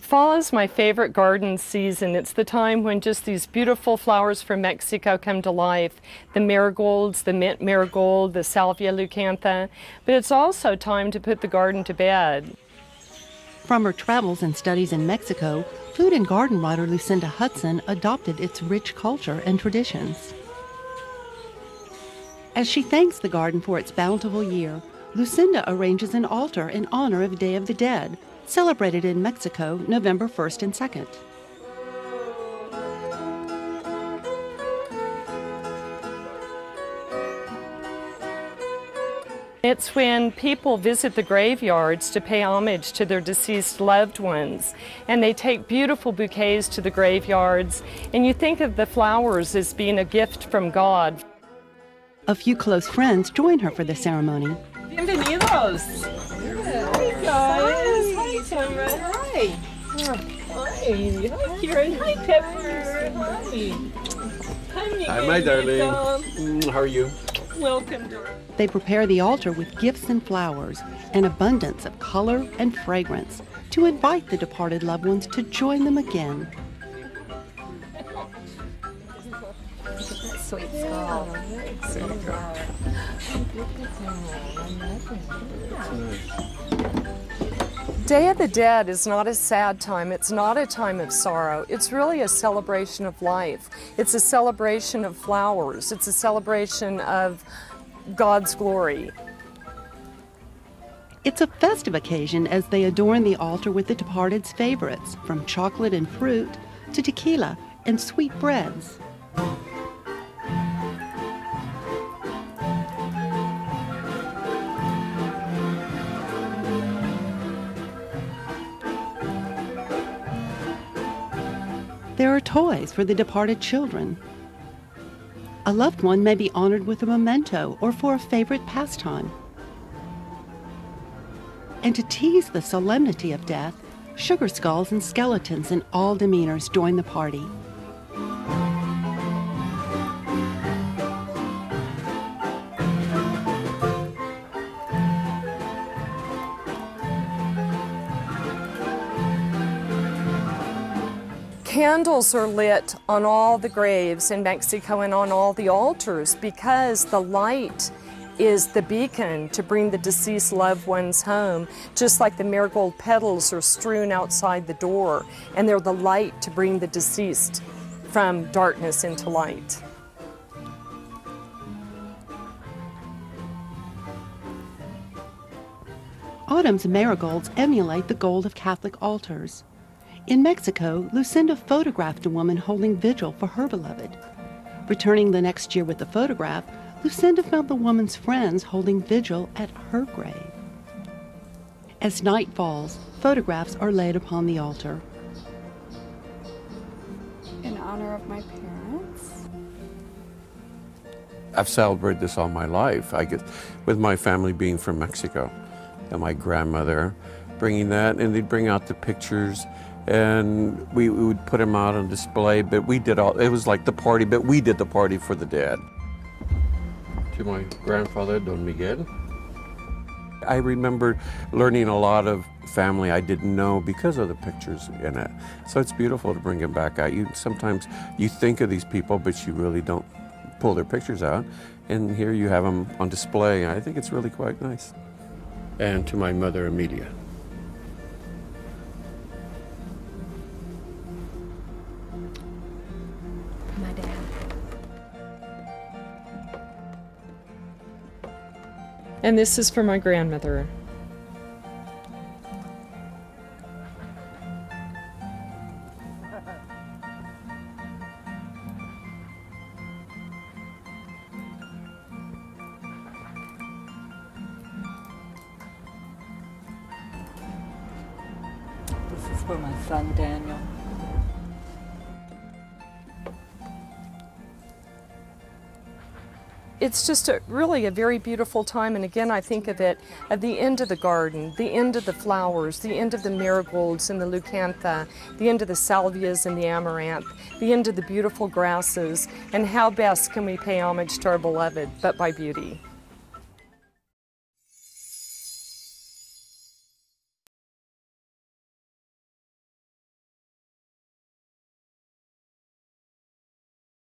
Fall is my favorite garden season. It's the time when just these beautiful flowers from Mexico come to life. The marigolds, the mint marigold, the salvia leucantha. But it's also time to put the garden to bed. From her travels and studies in Mexico, food and garden writer Lucinda Hutson adopted its rich culture and traditions. As she thanks the garden for its bountiful year, Lucinda arranges an altar in honor of Day of the Dead, celebrated in Mexico November 1st and 2nd. It's when people visit the graveyards to pay homage to their deceased loved ones, and they take beautiful bouquets to the graveyards, and you think of the flowers as being a gift from God. A few close friends join her for the ceremony. Bienvenidos! Hi guys! Hi Tamara! Hi! Hi! Hi Kieran! Hi Pepper! Hi! Hi Miguel! Hi my darling! How are you? Welcome. They prepare the altar with gifts and flowers, an abundance of color and fragrance, to invite the departed loved ones to join them again. Sweet skull. Sweet flower. Day of the Dead is not a sad time. It's not a time of sorrow. It's really a celebration of life. It's a celebration of flowers. It's a celebration of God's glory. It's a festive occasion as they adorn the altar with the departed's favorites, from chocolate and fruit to tequila and sweet breads. There are toys for the departed children. A loved one may be honored with a memento or for a favorite pastime. And to tease the solemnity of death, sugar skulls and skeletons in all demeanors join the party. Candles are lit on all the graves in Mexico and on all the altars because the light is the beacon to bring the deceased loved ones home, just like the marigold petals are strewn outside the door, and they're the light to bring the deceased from darkness into light. Autumn's marigolds emulate the gold of Catholic altars. In Mexico, Lucinda photographed a woman holding vigil for her beloved. Returning the next year with the photograph, Lucinda found the woman's friends holding vigil at her grave. As night falls, photographs are laid upon the altar. In honor of my parents. I've celebrated this all my life, I guess, with my family being from Mexico. And my grandmother bringing that, and they'd bring out the pictures, and we would put them out on display, but we did all, it was like the party, but we did the party for the dead. To my grandfather, Don Miguel. I remember learning a lot of family I didn't know because of the pictures in it. So it's beautiful to bring them back out. Sometimes you think of these people, but you really don't pull their pictures out. And here you have them on display. I think it's really quite nice. And to my mother, Amelia. My dad. And this is for my grandmother. This is for my son Daniel. It's just really a very beautiful time, and again I think of it at the end of the garden, the end of the flowers, the end of the marigolds and the leucantha, the end of the salvias and the amaranth, the end of the beautiful grasses, and how best can we pay homage to our beloved but by beauty.